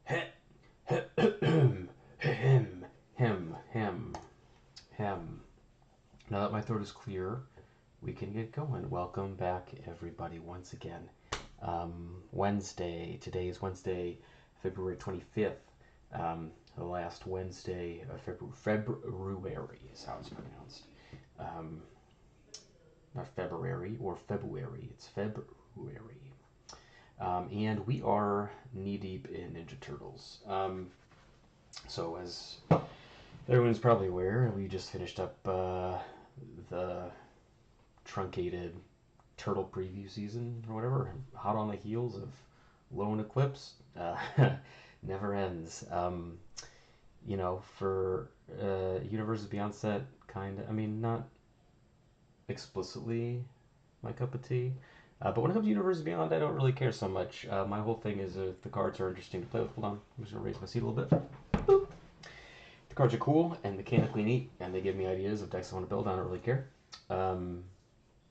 Hem, hem. Now that my throat is clear, we can get going. Welcome back, everybody, once again. Wednesday. Today is Wednesday, February 25th. The last Wednesday of February is how it's pronounced. Um, Not February or February. It's February. And we are knee deep in Ninja Turtles. So as everyone's probably aware, we just finished up the truncated turtle preview season or whatever, hot on the heels of Lone Eclipse. Never ends. For Universes Beyond set, kind of, I mean, not explicitly my cup of tea. But when it comes to Universes Beyond, I don't really care so much. My whole thing is if the cards are interesting to play with. Hold on, I'm just going to raise my seat a little bit. Boop. The cards are cool and mechanically neat, and they give me ideas of decks I want to build. I don't really care. There are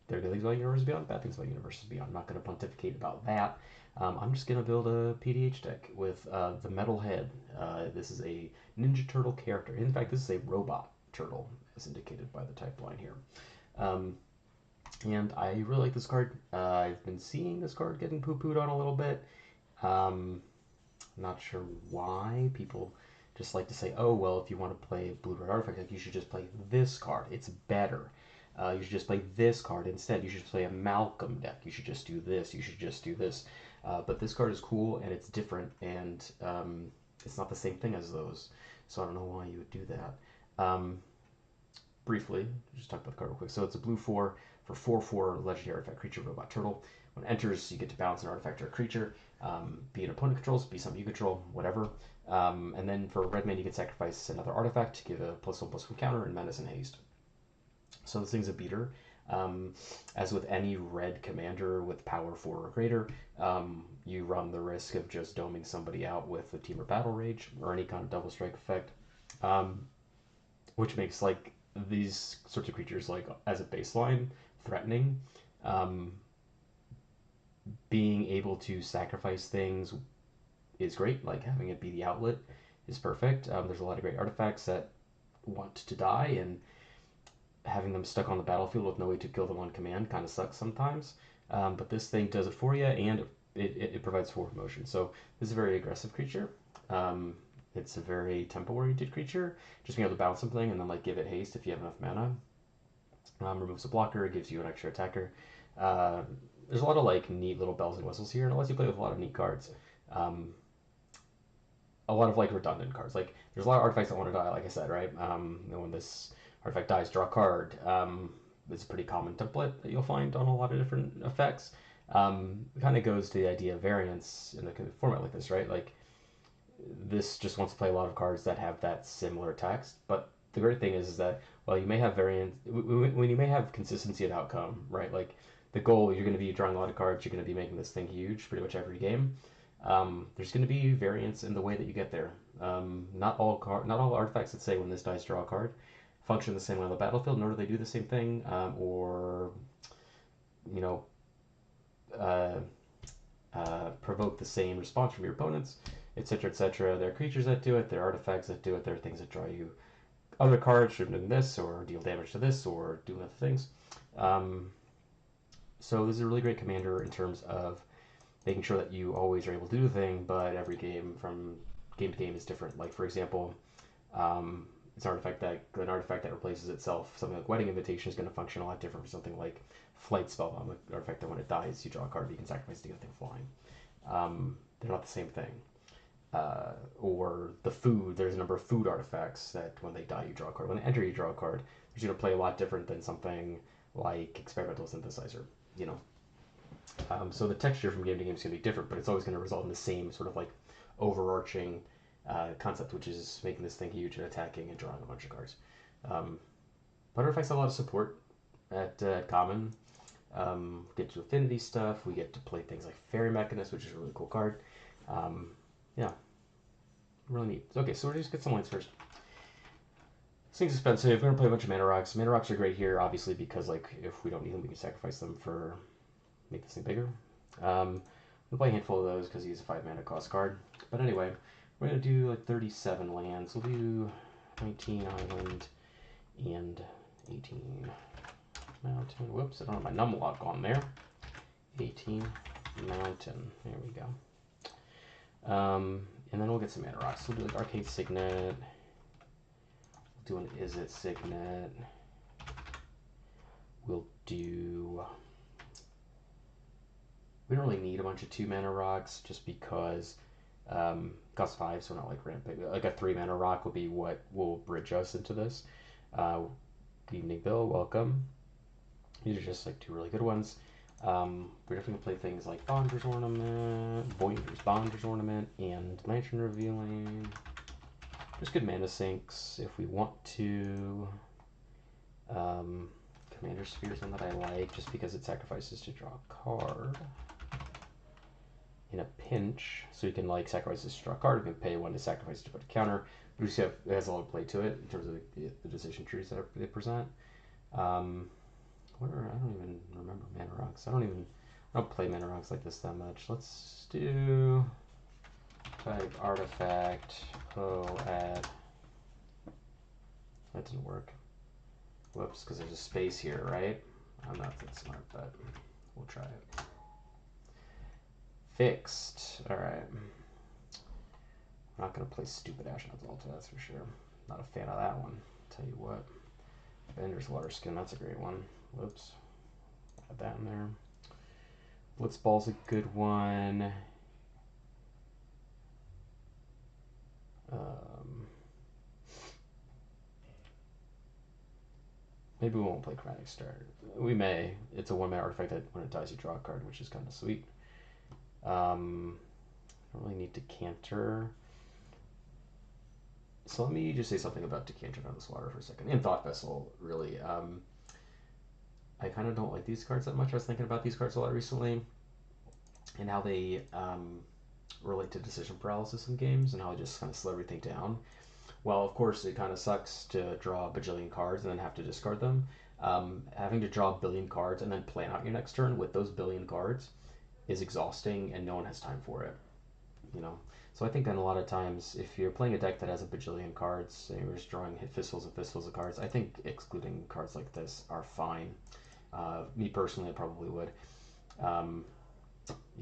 good things about Universes Beyond, bad things about Universes Beyond. I'm not going to pontificate about that. I'm just going to build a PDH deck with the Metalhead. This is a Ninja Turtle character. In fact, this is a robot turtle, as indicated by the type line here. And I really like this card. I've been seeing this card getting poo-pooed on a little bit. Not sure why. People just like to say, oh, well, if you want to play Blue Red Artifact deck, you should just play this card. It's better. You should just play this card instead. You should play a Malcolm deck. You should just do this. You should just do this. But this card is cool, and it's different, and it's not the same thing as those. So I don't know why you would do that. Briefly, just talk about the card real quick. So it's a blue 4 for 4/4 legendary artifact creature robot turtle. When it enters, you get to bounce an artifact or a creature, be an opponent controls, be something you control, whatever. And then for red mana, you can sacrifice another artifact to give a +1/+1 counter and menace and haste. So this thing's a beater. As with any red commander with power 4 or greater, you run the risk of just doming somebody out with a Team or Battle Rage or any kind of double strike effect, which makes like these sorts of creatures, like as a baseline, threatening. Being able to sacrifice things is great. Like having it be the outlet is perfect. There's a lot of great artifacts that want to die, and having them stuck on the battlefield with no way to kill them on command kind of sucks sometimes. But this thing does it for you, and it provides forward motion. So this is a very aggressive creature. It's a very tempo-oriented creature. Just being able to bounce something and then like give it haste if you have enough mana. Removes a blocker, gives you an extra attacker. There's a lot of like neat little bells and whistles here, and it lets you play with a lot of neat cards. A lot of like redundant cards. Like there's a lot of artifacts that want to die, like I said, right? When this artifact dies, draw a card. It's a pretty common template that you'll find on a lot of different effects. It kind of goes to the idea of variance in a format like this, right? Like this just wants to play a lot of cards that have that similar text. But the great thing is that while you may have variance, when you may have consistency of outcome, right? Like the goal, you're going to be drawing a lot of cards. You're going to be making this thing huge pretty much every game. There's going to be variance in the way that you get there. Not all artifacts that say when this dies, draw a card function the same way on the battlefield, nor do they do the same thing, or you know, provoke the same response from your opponents, etc., etc. There are creatures that do it. There are artifacts that do it. There are things that draw you other cards from doing this, or deal damage to this, or do other things. So this is a really great commander in terms of making sure that you always are able to do the thing, but every game from game to game is different. Like for example, it's an artifact that replaces itself. Something like Wedding Invitation is going to function a lot different from something like Flight Spellbound, the artifact that when it dies, you draw a card, but you can sacrifice to get the thing flying. They're not the same thing. Or the food, there's a number of food artifacts that when they die, you draw a card. When they enter, you draw a card. Which is going to play a lot different than something like Experimental Synthesizer, you know. So the texture from game to game is going to be different, but it's always going to result in the same sort of like overarching concept, which is making this thing huge and attacking and drawing a bunch of cards. But artifacts have a lot of support at common. Get to affinity stuff. We get to play things like Fairy Mechanist, which is a really cool card. Yeah, really neat. Okay, so we're just get some lines first. This thing's expensive. We're gonna play a bunch of mana rocks. Mana rocks are great here, obviously, because like if we don't need them, we can sacrifice them for make this thing bigger. We'll play a handful of those because he's a 5 mana cost card. But anyway, We're gonna do like 37 lands. We'll do 19 island and 18 mountain. Whoops, I don't have my numlock on there. 18 mountain. There we go. And then we'll get some mana rocks. We'll do like Arcade Signet. We'll do an Is It Signet. We'll do... We don't really need a bunch of 2 mana rocks just because cost 5, so we're not like ramping. Like a 3 mana rock will be what will bridge us into this. Good evening, Bill. Welcome. These are just like 2 really good ones. We're definitely gonna play things like Bonder's Ornament, and Lantern Revealing. There's good mana sinks if we want to. Commander Sphere is one that I like just because it sacrifices to draw a card in a pinch, so you can like sacrifice this to draw a card. You can pay 1 to sacrifice to put a counter. But you see it has a lot of play to it in terms of the decision trees that they present. I don't even remember mana rocks. I don't play mana rocks like this that much. Let's do type artifact add. That didn't work. Whoops, because there's a space here, right? I'm not that smart, but we'll try it. Fixed. Alright. I'm not going to play stupid Ashnod's Altar, that's for sure. Not a fan of that one. Tell you what. Bender's Waterskin, that's a great one. Whoops. Add that in there. Blitzball's a good one. Maybe we won't play Chromatic Star. We may. It's a 1-mana artifact that when it dies you draw a card, which is kind of sweet. Don't really need Decanter. So let me just say something about Decanter on this water for a second. And Thought Vessel, really. I kind of don't like these cards that much. I was thinking about these cards a lot recently and how they relate to decision paralysis in games and how they just kind of slow everything down. Well, of course, it kind of sucks to draw a bajillion cards and then have to discard them. Having to draw a billion cards and then plan out your next turn with those billion cards is exhausting, and no one has time for it. You know, so I think then a lot of times, if you're playing a deck that has a bajillion cards and you're just drawing fistfuls and fistfuls of cards, I think excluding cards like this are fine. Me personally, I probably would.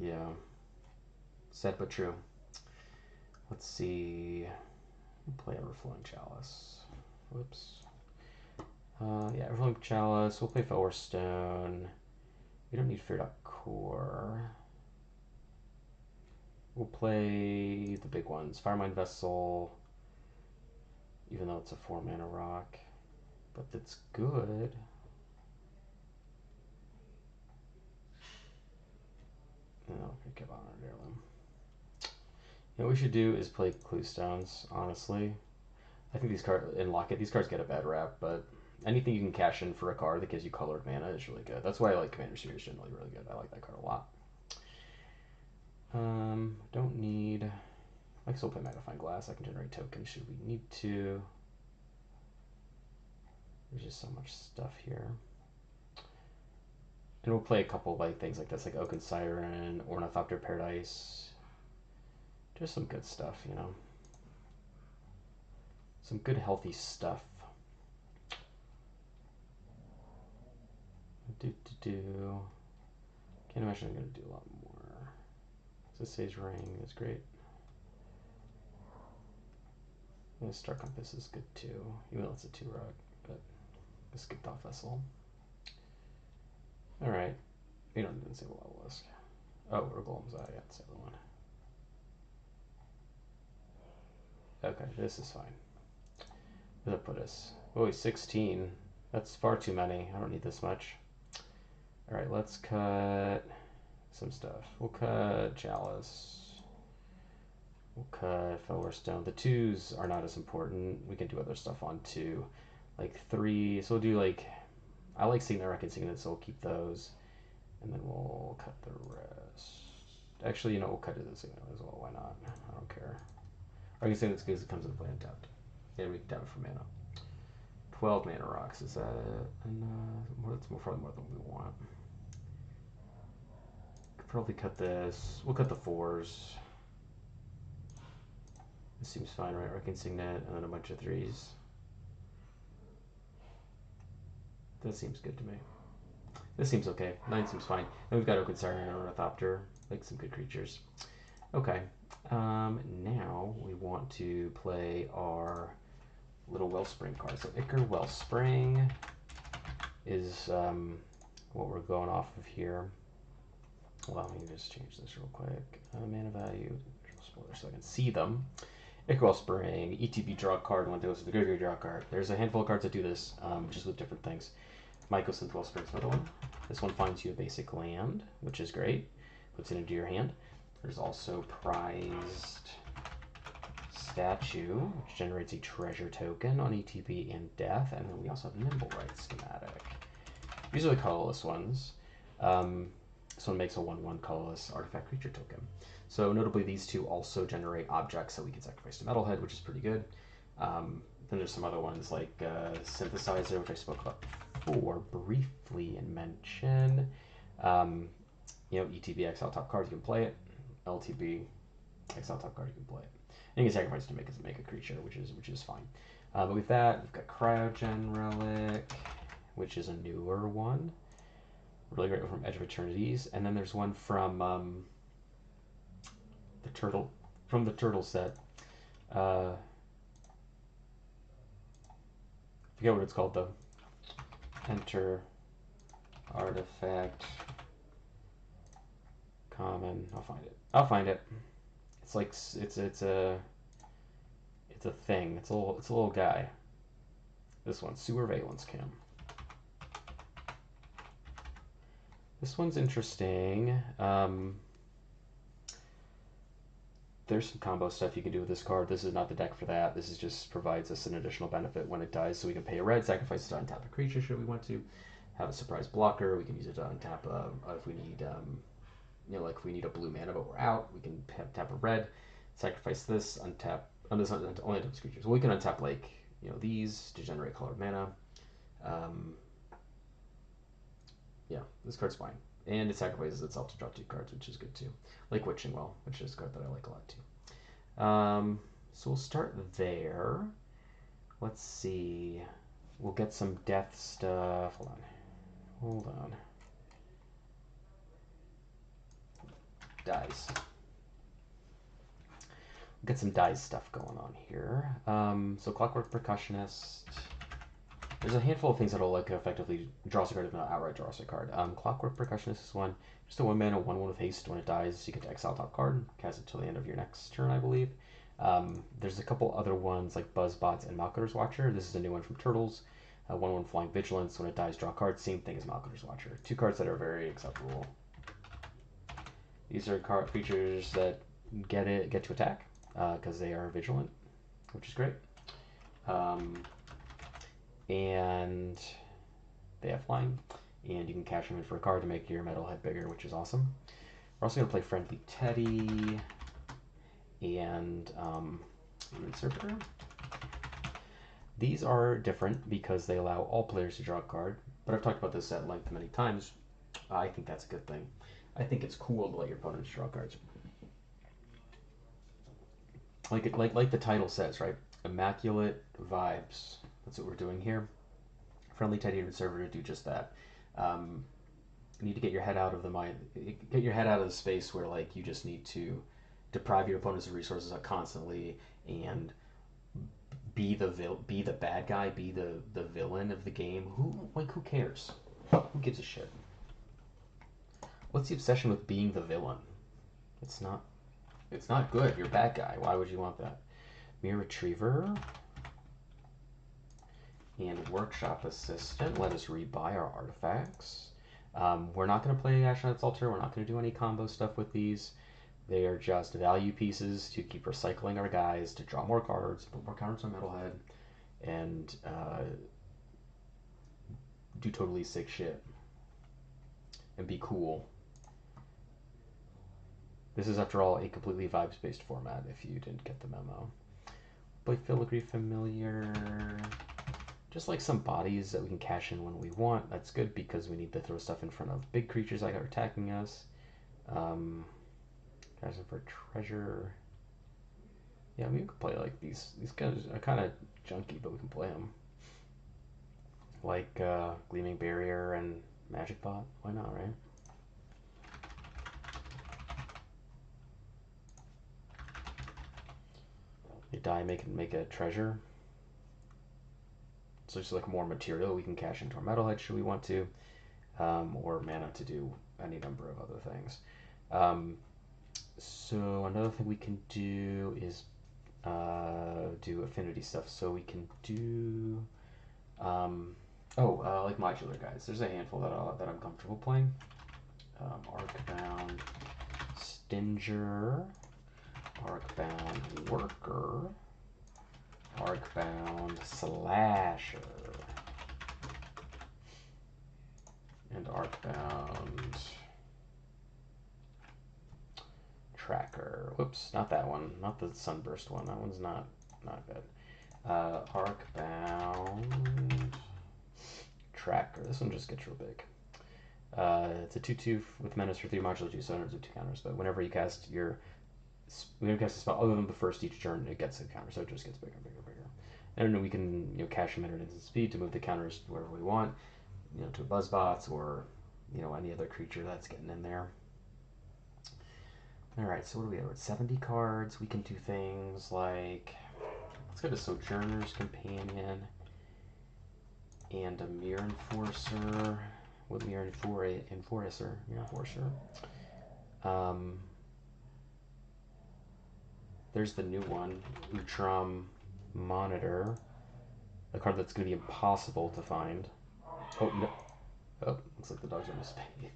Yeah, sad but true. Let's see. Play Everflowing Chalice. Whoops. Yeah, Everflowing Chalice. We'll play Fellwar Stone. We don't need Feared Up Core. We'll play the big ones. Firemind Vessel, even though it's a 4-mana rock. But that's good. No, pick up on our Heirloom. You know what we should do is play Clue Stones, honestly. I think these cards, in Locket, these cards get a bad rap, but anything you can cash in for a card that gives you colored mana is really good. That's why I like Commander Series generally really good. I like that card a lot. Don't need... I can still play Magnifying Glass. I can generate tokens should we need to. There's just so much stuff here. And we'll play a couple like things like this, like Oaken Siren, Ornithopter Paradise. Just some good stuff, you know. Some good healthy stuff. Can't imagine I'm gonna do a lot more. This Sage Ring is great. The Star Compass is good too, even though it's a 2-rock, but let's skip Thought Vessel. Alright. We don't even say Obelisk. Oh, Urglem's Eye, yeah, that's the other one. Okay, this is fine. Where did that put us? Oh, 16. That's far too many. I don't need this much. Alright, let's cut some stuff. We'll cut Chalice. We'll cut Fellwar Stone. The 2s are not as important. We can do other stuff on 2. Like 3. So we'll do like... I like seeing the Record Signet, so we'll keep those. And then we'll cut the rest. Actually, you know, we'll cut it the Signet as well. Why not? I don't care. Or I can say that's because it comes into play untapped. Yeah, we can tap it for mana. 12 mana rocks. Is that that's probably more than we want. Could probably cut this. We'll cut the 4s. This seems fine, right? Arcane Signet, and then a bunch of 3s. That seems good to me. This seems okay. 9 seems fine. And we've got Oaken Siren and Ornithopter, like some good creatures. Okay. Now we want to play our little Wellspring card. So Ichor Wellspring is what we're going off of here. Well, let me just change this real quick. Mana value, spoilers so I can see them. Ichor Wellspring, ETB draw a card, one goes to the graveyard, draw a card. There's a handful of cards that do this, just with different things. Mycosynth Wellspring's another one. This one finds you a basic land, which is great. Puts it into your hand. There's also Prized Statue, which generates a treasure token on ETB and death. And then we also have Nimble Right Schematic. These are the colorless ones. This one makes a 1/1 colorless artifact creature token. So notably, these two also generate objects that we can sacrifice to Metalhead, which is pretty good. Then there's some other ones like Synthesizer, which I spoke about before briefly and mention. ETB exile top card, you can play it. LTB exile top card, you can play it. And you can sacrifice to make a creature, which is fine. But with that, we've got Cryogen Relic, which is a newer one. Really great one from Edge of Eternities. And then there's one from the turtle set. Forget what it's called though. Enter artifact common. I'll find it. It's like it's a thing. It's a little guy. This one, Sewer Valence Cam. This one's interesting. There's some combo stuff you can do with this card. This is not the deck for that. This is just provides us an additional benefit when it dies. So we can pay a red, sacrifice it to untap a creature should we want to. Have a surprise blocker. We can use it to untap if we need, like if we need a blue mana but we're out, we can tap a red, sacrifice this, untap. Only untap this creature. So we can untap like these to generate colored mana. Yeah, this card's fine. And it sacrifices itself to draw 2 cards, which is good too. Like Witching Well, which is a card that I like a lot too. So we'll start there. Let's see. We'll get some death stuff. Hold on. Dies. We'll get some dice stuff going on here. So Clockwork Percussionist. There's a handful of things that'll effectively draw a card if not outright draw a card. Clockwork Percussionist is one. Just a 1-mana 1/1 with haste. When it dies, you get to exile top card. Cast it till the end of your next turn, I believe. There's a couple other ones like Buzzbots and Malcutters Watcher. This is a new one from Turtles. 1/1 Flying Vigilance. When it dies, draw a card. Same thing as Malcutters Watcher. 2 cards that are very acceptable. These are creatures that get to attack because they are vigilant, which is great. And they have flying, and you can cash them in for a card to make your Metalhead bigger, which is awesome. We're also going to play Friendly Teddy and Usurper. These are different because they allow all players to draw a card, but I've talked about this at length many times. I think that's a good thing. I think it's cool to let your opponents draw cards. Like the title says, right? Immaculate vibes. That's what we're doing here. Friendly Teddy and Server to do just that. You need to get your head out of the space where you just need to deprive your opponents of resources constantly and be the bad guy, be the villain of the game. Who cares? Who gives a shit? What's the obsession with being the villain? It's not good. You're a bad guy. Why would you want that? Mere Retriever and Workshop Assistant. Let us rebuy our artifacts. We're not going to play Ashnod's Altar. We're not going to do any combo stuff with these. They are just value pieces to keep recycling our guys, to draw more cards, put more cards on Metalhead, and do totally sick shit. And be cool. This is, after all, a completely vibes-based format, if you didn't get the memo. Play Filigree Familiar. Just like some bodies that we can cash in when we want. That's good because we need to throw stuff in front of big creatures that are attacking us. Cash in for treasure. Yeah, we could play like these. These guys are kind of junky, but we can play them. Like Gleaming Barrier and Magic Pot. Why not, right? You die, make a treasure. So just like more material we can cash into our Metalhead should we want to, or mana to do any number of other things. So another thing we can do is do affinity stuff. So we can do like modular guys. There's a handful that I'm comfortable playing. Arcbound Stinger, Arcbound Worker, Arcbound Slasher, and Arcbound Tracker. Whoops, not that one. Not the Sunburst one. That one's not good. Arcbound Tracker. This one just gets real big. It's a 2/2 with menace for 3 modular 2 centers of 2 counters, but whenever you cast a spell other than the first each turn, it gets a counter, so it just gets bigger and bigger and bigger. And then we can cash them at instant speed to move the counters wherever we want, to Buzzbots or any other creature that's getting in there. Alright, so what do we have? 70 cards. We can do things like, let's go to Sojourner's Companion and a Mirror Enforcer. With Mirror Enforcer. There's the new one, Utrom Monitor, a card that's going to be impossible to find. Oh, no. Oh, looks like the dogs are misbehaving.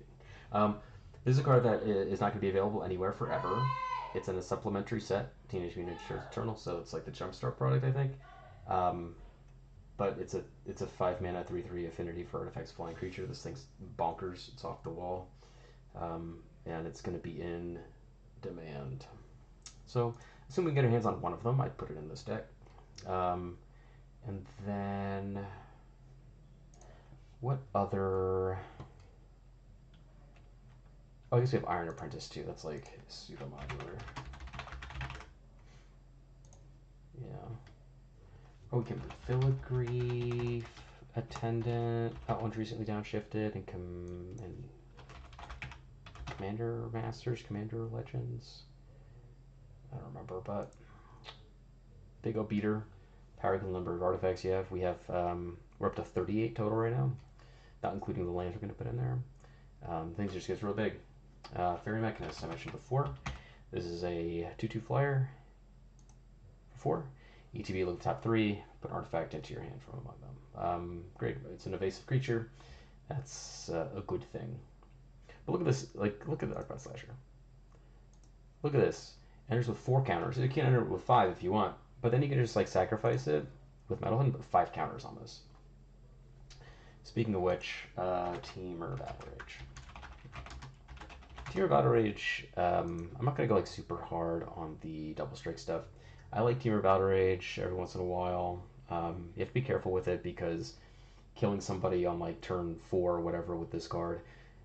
This is a card that is not going to be available anywhere forever. It's in a supplementary set, Teenage Mutant Ninja Turtles Eternal, so it's like the Jumpstart product, I think. But it's a 5 mana 3/3 affinity for artifacts flying creature. This thing's bonkers. It's off the wall, and it's going to be in demand. So, assuming we get our hands on one of them, I'd put it in this deck. And then what other? Oh, I guess we have Iron Apprentice too. That's like pseudo modular. Yeah. Oh, we can Filigree Attendant. That one's recently downshifted, and Commander Masters, Commander Legends. I don't remember, but Big O Beater. Power equal number of artifacts you have. We have we're up to 38 total right now, not including the lands we're going to put in there. Things just gets real big. Fairy Mechanist I mentioned before. This is a 2/2 flyer for 4. ETB, look at the top 3, put an artifact into your hand from among them. Great, it's an evasive creature. That's a good thing. But look at this, look at the Arcbound Slasher. Look at this. Enters with 4 counters. You can enter it with 5 if you want, but then you can just sacrifice it with Metalhead and put 5 counters on this. Speaking of which, Temur Battle Rage. Temur Battle Rage, I'm not going to go super hard on the double strike stuff. I like Temur Battle Rage every once in a while. You have to be careful with it because killing somebody on turn 4 or whatever with this card,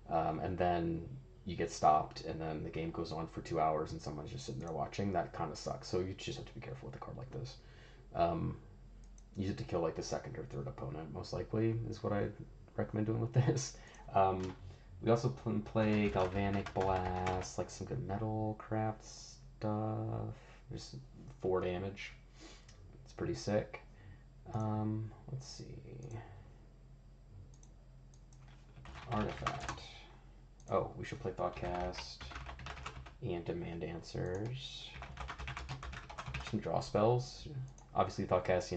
and then you get stopped, and then the game goes on for 2 hours, and someone's just sitting there watching. That kind of sucks. So you just have to be careful with a card like this. Use it to kill the second or third opponent, most likely, is what I recommend doing with this. We also play Galvanic Blast, some good metal craft stuff. There's 4 damage. It's pretty sick. Let's see. Artifact. Oh, we should play Thoughtcast and Demand Answers. Some draw spells. Obviously, Thoughtcast,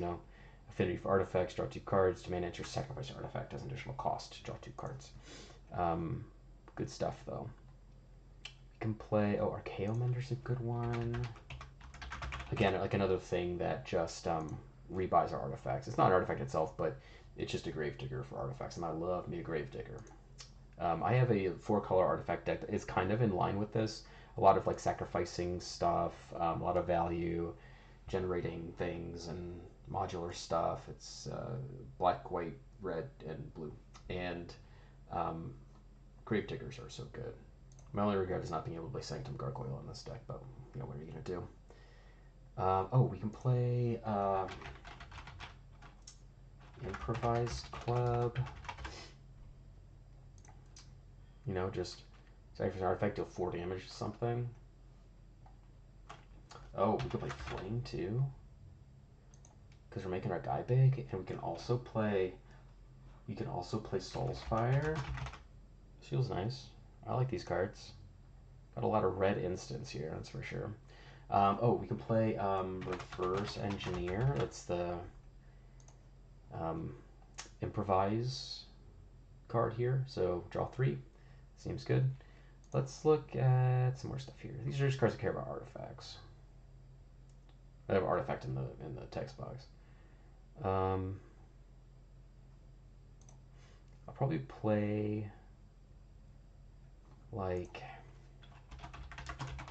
affinity for artifacts, draw 2 cards. Demand Answers, sacrifice an artifact as an additional cost to draw 2 cards. Good stuff, though. We can play... Oh, Archaeo Mender's a good one. Again, another thing that just rebuys our artifacts. It's not an artifact itself, but it's just a Gravedigger for artifacts, and I love me a Gravedigger. I have a 4-color artifact deck that is kind of in line with this. A lot of sacrificing stuff, a lot of value, generating things, and modular stuff. It's black, white, red, and blue. And Gravediggers are so good. My only regret is not being able to play Sanctum Gargoyle in this deck, but what are you going to do? Oh, we can play improvised club. You know, just say for an artifact, deal 4 damage to something. Oh, we could play Flame too, because we're making our guy big, and we can also play. You can also play Soul's Fire. This feels nice. I like these cards. Got a lot of red instants here, that's for sure. Oh, we can play Reverse Engineer. That's the improvise card here. So draw 3. Seems good. Let's look at some more stuff here. These are just cards that care about artifacts. I have artifact in the text box. I'll probably play like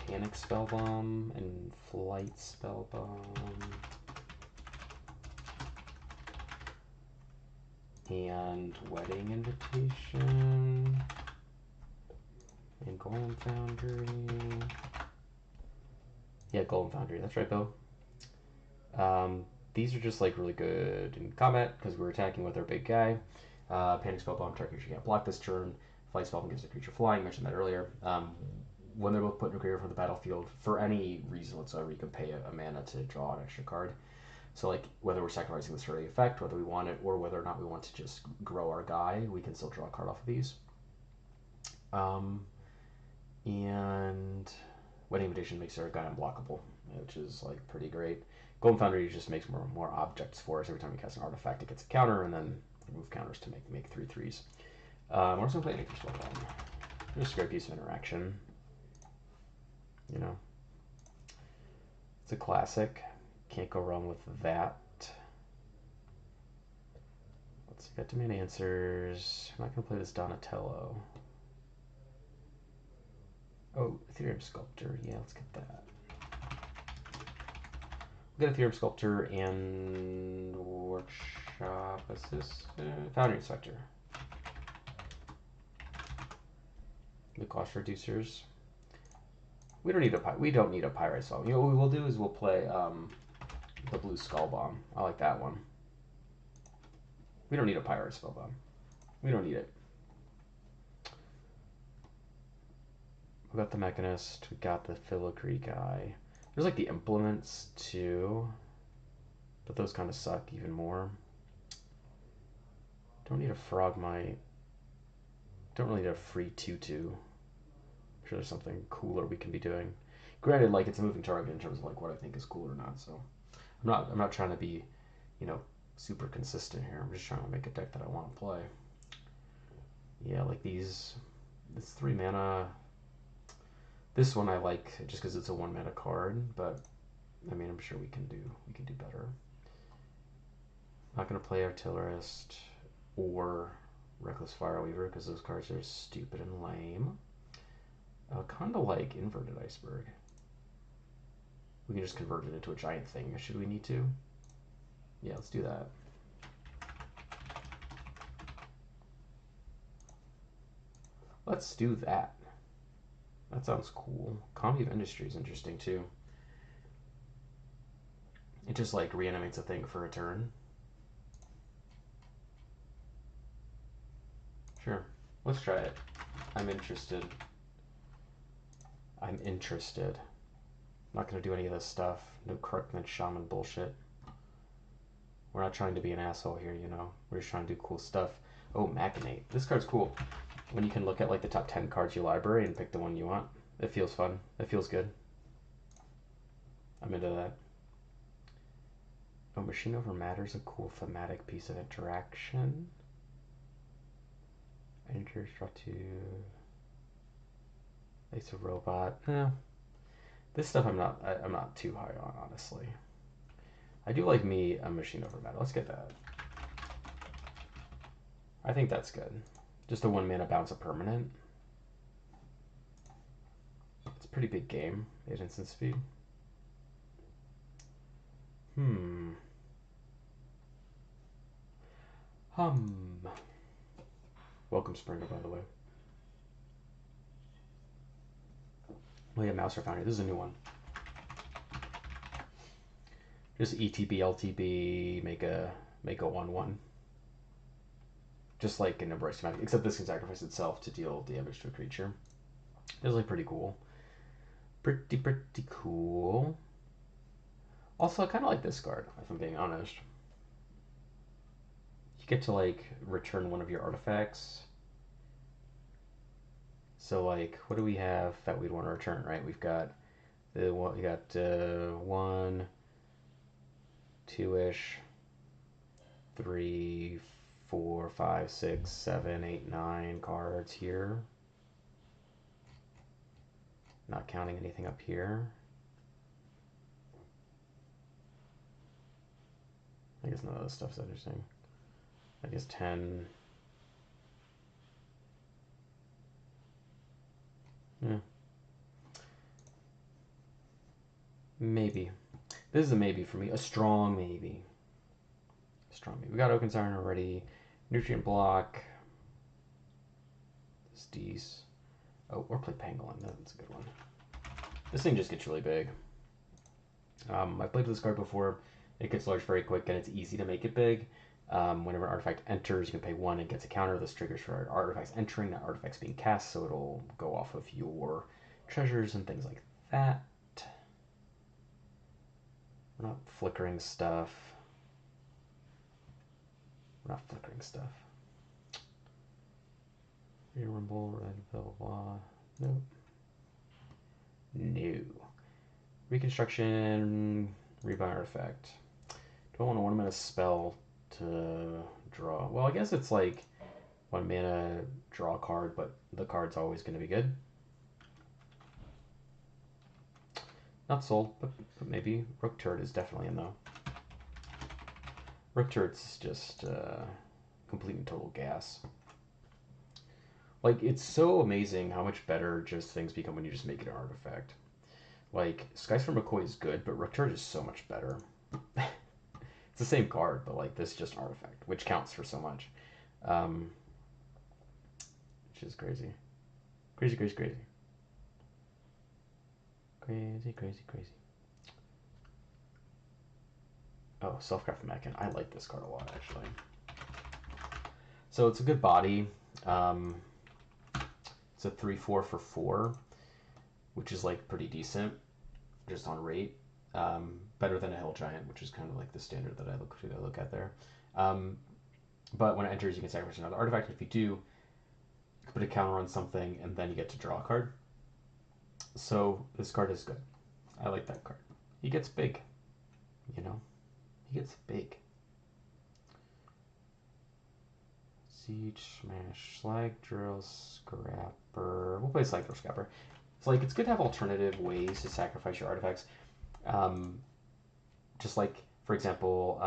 Panic Spellbomb and Flight Spellbomb and Wedding Invitation and Golem Foundry. Yeah, Golem Foundry. That's right, Bill. These are just like really good in combat because we're attacking with our big guy. Panic Spellbomb, target creature can't block this turn. Flight Spellbomb gives a creature flying. I mentioned that earlier. When they're both put in a graveyard from the battlefield, for any reason whatsoever, you can pay a mana to draw an extra card. So like whether we're sacrificing this early effect, whether we want it, or whether or not we want to just grow our guy, we can still draw a card off of these. And Wedding Invitation makes our guy unblockable, which is like pretty great. Golden Foundry just makes more objects for us. Every time we cast an artifact, it gets a counter, and then remove counters to make 3/3s. We're also going to play Nature's Spellbomb. Just a great piece of interaction. You know, it's a classic. Can't go wrong with that. Let's see, got Demand Answers. I'm not going to play this Donatello. Oh, Ethereum Sculptor. Yeah, let's get that. We'll get Ethereum Sculptor and Workshop Assistant. Foundry Inspector. The cost reducers. We don't need a Pyrite Spell. You know what we will do is we'll play the Blue Skull Bomb. I like that one. We don't need a Pyrite Spellbomb. We don't need it. We got the Mechanist. We got the Filigree guy. There's like the Implements too, but those kind of suck even more. Don't need a Frogmite. Don't really need a free 2/2. I'm sure there's something cooler we can be doing. Granted, like it's a moving target in terms of like what I think is cool or not. So I'm not trying to be, you know, super consistent here. I'm just trying to make a deck that I want to play. Yeah, like these. This 3 mana. This one I like just because it's a 1 mana card, but I mean I'm sure we can do better. Not gonna play Artillerist or Reckless Fireweaver because those cards are stupid and lame. Kind of like Inverted Iceberg. We can just convert it into a giant thing. Should we need to? Yeah, let's do that. Let's do that. That sounds cool. Comedy of Industry is interesting too. It just like reanimates a thing for a turn. Sure. Let's try it. I'm interested. I'm interested. I'm not going to do any of this stuff. No Krugman Shaman bullshit. We're not trying to be an asshole here, you know. We're just trying to do cool stuff. Oh, Machinate. This card's cool. When you can look at like the top 10 cards of your library and pick the one you want. It feels fun. It feels good. I'm into that. Oh, Machine Over Matter is a cool thematic piece of interaction. Enter, draw 2. It's a robot. Yeah. This stuff I'm not too high on, honestly. I do like me a Machine Over Matter. Let's get that. I think that's good. Just a 1 mana bounce a permanent. It's a pretty big game. 8 instant speed. Welcome, Springer, by the way. Oh yeah, Mouser Foundry. This is a new one. Just ETB, LTB, make a 1/1. Just like an embrace schematic, except this can sacrifice itself to deal damage to a creature. It's like pretty cool. Pretty cool. Also, I kind of like this card, if I'm being honest. You get to like return one of your artifacts. So like, what do we have that we'd want to return? Right, we got 1, 2-ish, 3, 4, 5, 6, 7, 8, 9 cards here. Not counting anything up here. I guess none of this stuff's interesting. I guess 10. Yeah. Maybe. This is a maybe for me. A strong maybe. Strong maybe. We got Oaken Siren already. Nutrient Block. These. Oh, or play Pangolin. That's a good one. This thing just gets really big. I played with this card before. It gets large very quick, and it's easy to make it big. Whenever an artifact enters, you can pay 1 and gets a counter. This triggers for artifacts entering, not artifacts being cast, so it'll go off of your treasures and things like that. We're not flickering stuff. We're not flickering stuff. Rumble, red, blah, blah, blah. Nope. No. Reconstruction, rebind artifact. Do I want a 1 mana spell to draw? Well, I guess it's like 1 mana draw a card, but the card's always going to be good. Not sold, but maybe. Rook Turret is definitely in though. Rook Turret's just complete and total gas. Like, it's so amazing how much better just things become when you just make it an artifact. Like, Skies from McCoy is good, but Rook Turret is so much better. It's the same card, but like this is just an artifact, which counts for so much. Which is crazy. Crazy, crazy, crazy. Crazy, crazy, crazy. Oh, Self-Craft Mechan. I like this card a lot, actually. So it's a good body. It's a 3/4 for 4, which is like pretty decent, just on rate. Better than a Hill Giant, which is kind of like the standard that I look at there. But when it enters, you can sacrifice another artifact. If you do, you can put a counter on something, and then you get to draw a card. So this card is good. I like that card. He gets big, you know? He gets big. Siege, Smash, Slag Drill, Scrapper. We'll play Slag Drill, Scrapper. It's like, it's good to have alternative ways to sacrifice your artifacts. Just like, for example,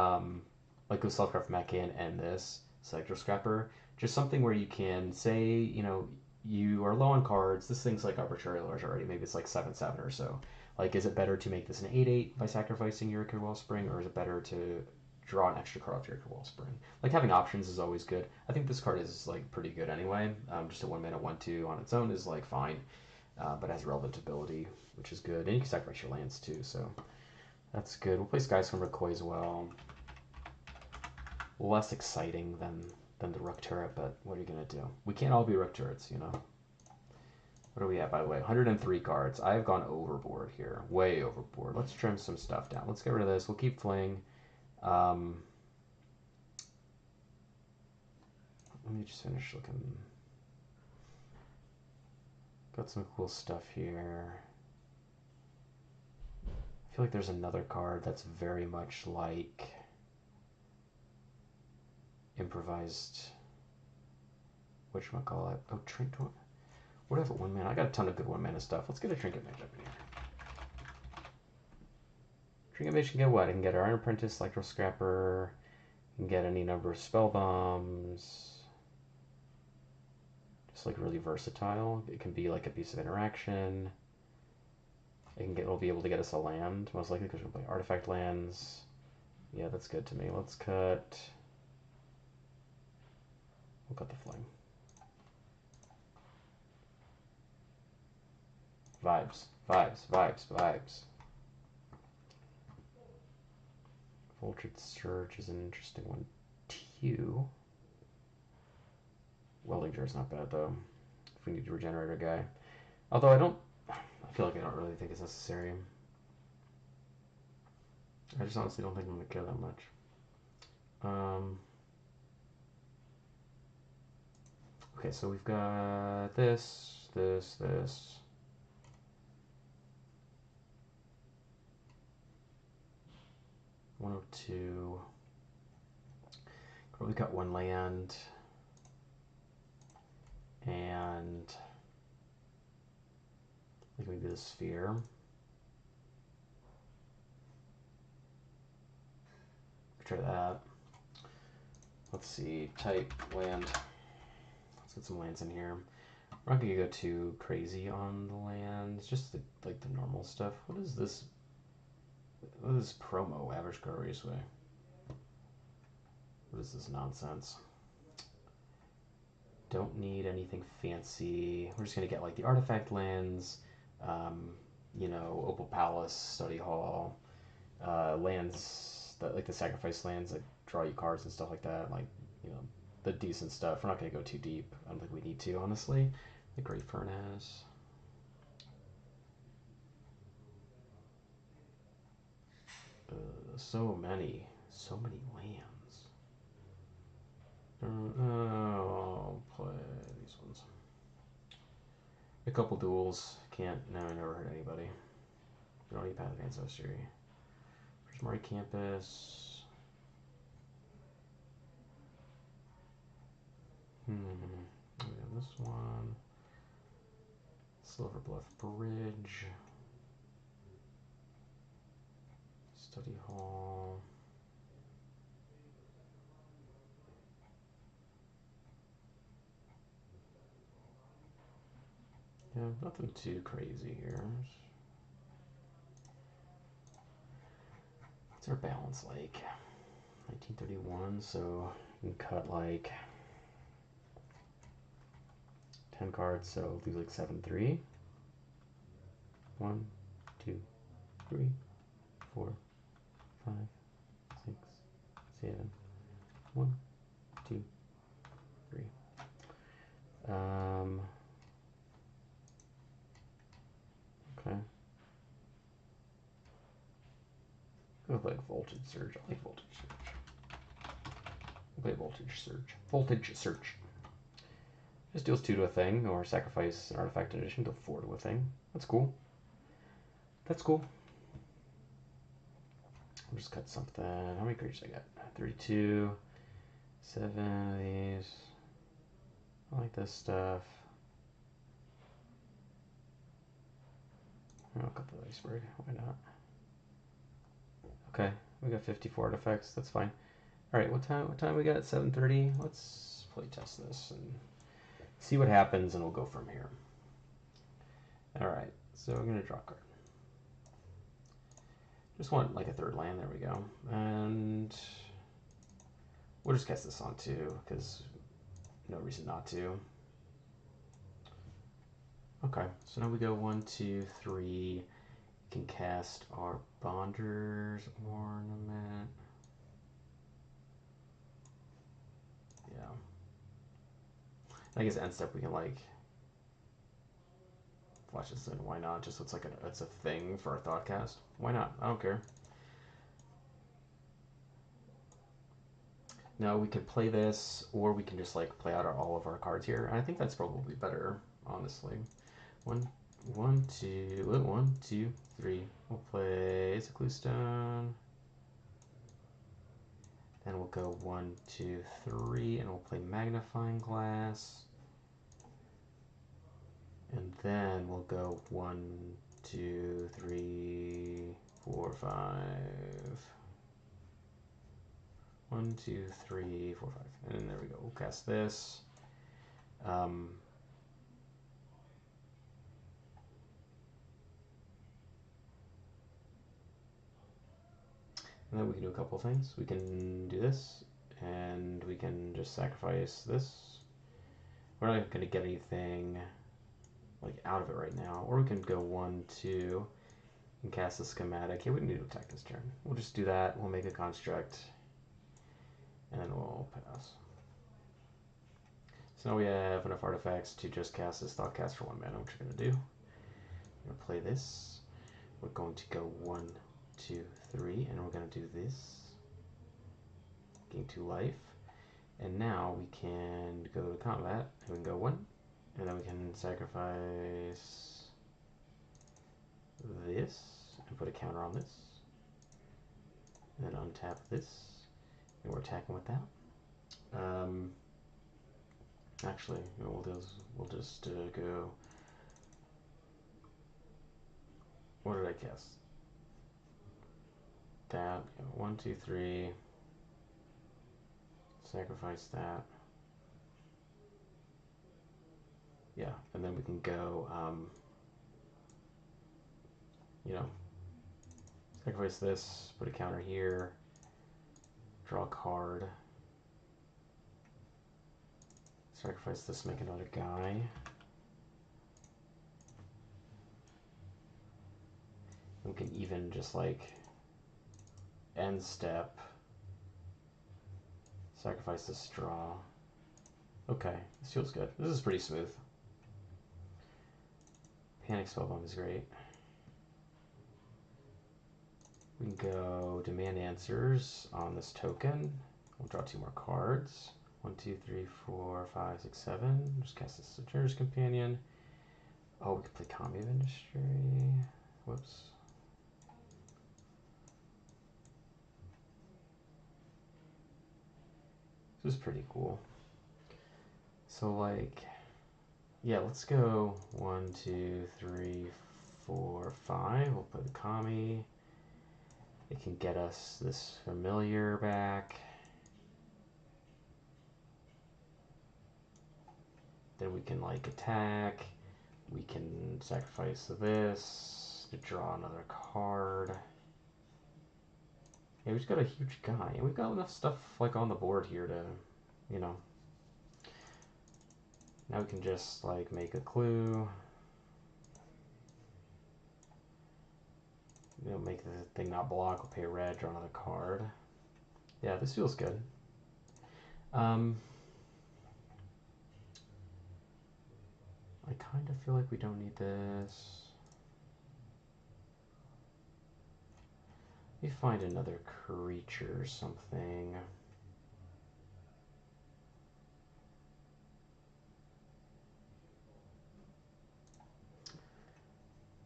like with Self-Craft Mechan and this Slag Drill, Scrapper. Just something where you can say, you know, you are low on cards. This thing's like arbitrarily large already. Maybe it's like 7/7 or so. Like, is it better to make this an 8/8 by sacrificing your Wicked Wellspring, or is it better to draw an extra card off your Wicked Wellspring? Like, having options is always good. I think this card is like pretty good anyway. Just a 1 mana 1/2 on its own is like fine, but it has relevant ability, which is good, and you can sacrifice your lands too, so that's good. We'll play Skies from McCoy as well. Less exciting than the Rook Turret, but what are you gonna do? We can't all be Rook Turrets, you know. What are we at, by the way? 103 cards. I have gone overboard here. Way overboard. Let's trim some stuff down. Let's get rid of this. We'll keep Fling. Let me just finish looking. Got some cool stuff here. I feel like there's another card that's very much like improvised. Whatchamacallit? Oh, Trinket. What do I have at 1 mana? I got a ton of good 1 mana stuff. Let's get a Trinket Mage up in here. Trinket Mage can get what? I can get Iron Apprentice, Electro Scrapper. I can get any number of Spell Bombs. Just like really versatile. It can be like a piece of interaction. It'll be able to get us a land, most likely because we'll play artifact lands. Yeah, that's good to me. Let's cut. We'll cut the Fling. Vibes, vibes, vibes, vibes. Vultured Surge is an interesting one too. Welding Jar is not bad though, if we need a regenerator guy. Although I feel like I don't really think it's necessary. I just honestly don't think I'm going to care that much. Okay, so we've got this. 102. We've got one land. And we can do the sphere. Try that. Let's see, type land. Let's get some lands in here. We're not gonna go too crazy on the lands, just like the normal stuff. What is this? What is promo? Average card raceway. What is this nonsense? Don't need anything fancy. We're just gonna get like the artifact lands, you know, Opal Palace, Study Hall, lands that like the sacrifice lands that draw you cards and stuff like that. Like, you know, the decent stuff. We're not gonna go too deep. I don't think we need to, honestly. The Great Furnace. So many lands. I'll play these ones. A couple duels. Can't. No, I never hurt anybody. We don't need Path of Ancestry. Prismari Campus. This one. Silver Bluff Bridge. Study Hall. Yeah, nothing too crazy here. What's our balance like? 1931, so we can cut like 10 cards, so leave like 7-3. 1, 2, 3, 4, 5, 6, 7. 1, 2, 3. Okay. Go with like Voltage Surge. I like Voltage Surge. We'll play Voltage Surge. Voltage Surge. Just deals 2 to a thing, or sacrifice an artifact in addition to 4 to a thing. That's cool. That's cool. I'll just cut something. How many creatures I got? 32. 7 of these. I like this stuff. I'll cut the iceberg. Why not? Okay, we got 54 artifacts. That's fine. All right, what time we got? 7:30. Let's play test this and see what happens, and we'll go from here. All right, so I'm gonna draw a card. Just want like a 3rd land. There we go, and we'll just cast this on too, because no reason not to. Okay, so now we go 1, 2, 3. We can cast our Bonder's Ornament. Yeah. I guess end step we can like flash this in. Why not? Just so it's like it's a thing for our thought cast. Why not? I don't care. Now we could play this, or we can just like play out all of our cards here. And I think that's probably better, honestly. 1, 2, 3. We'll play It's a Clue Stone. Then we'll go 1, 2, 3, and we'll play Magnifying Glass. And then we'll go 1, 2, 3, 4, 5. 1, 2, 3, 4, 5. And there we go. We'll cast this. And then we can do a couple of things. We can do this, and we can just sacrifice this. We're not going to get anything like out of it right now. Or we can go 1, 2, And cast the schematic. Yeah, we don't need to attack this turn. We'll just do that. We'll make a construct. And then we'll pass. So now we have enough artifacts to just cast this thought cast for 1 mana, which we're going to do. We're going to play this. We're going to go 1, 2, 3, and we're going to do this. Gain 2 life. And now we can go to combat, and we can go 1, and then we can sacrifice this, and put a counter on this, and then untap this, and we're attacking with that. Actually, you know, we'll just go. What did I cast? That 1, 2, 3. Sacrifice that. Yeah, and then we can go. You know, sacrifice this, put a counter here, draw a card. Sacrifice this, make another guy. We can even just like end step. Sacrifice this draw. Okay, this feels good. This is pretty smooth. Panic Spellbomb is great. We can go demand answers on this token. We'll draw 2 more cards. 1, 2, 3, 4, 5, 6, 7. Just cast this Sojourner's Companion. Oh, we could play Economy of Industry. Whoops. This is pretty cool. So, like, yeah, let's go 1, 2, 3, 4, 5. We'll play the Kami. It can get us this familiar back. Then we can like attack. We can sacrifice this to draw another card. Yeah, we've got a huge guy, and we've got enough stuff like on the board here to, you know. Now we can just like make a clue. You know, make the thing not block. We'll pay a red, draw another card. Yeah, this feels good. I kind of feel like we don't need this. Let me find another creature or something.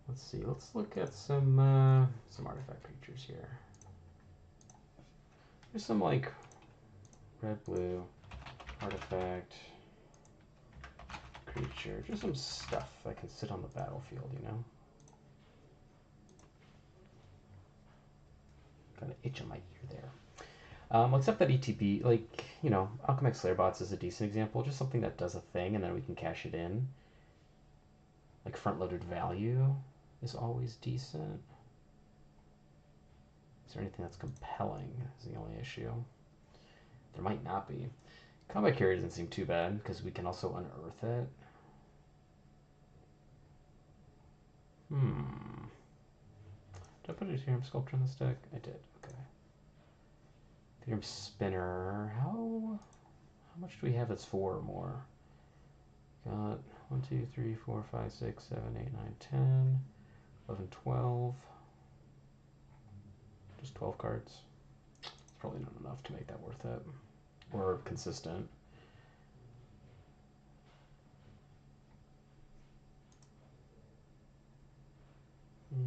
Let's see. Let's look at some artifact creatures here. There's some like red-blue artifact creature. Just some stuff that can sit on the battlefield, you know? Got an itch on my ear there. Except that ETB, like, you know, Alchemax Slayerbots is a decent example. Just something that does a thing and then we can cash it in. Like front-loaded value is always decent. Is there anything that's compelling is the only issue. There might not be. Combat Carry doesn't seem too bad because we can also unearth it. Did I put a Ethereum Sculpture in this deck? I did, okay. Ethereum Spinner. How much do we have that's 4 or more? Got 1, 2, 3, 4, 5, 6, 7, 8, 9, 10, 11, 12. Just 12 cards. It's probably not enough to make that worth it. Or consistent. Yeah.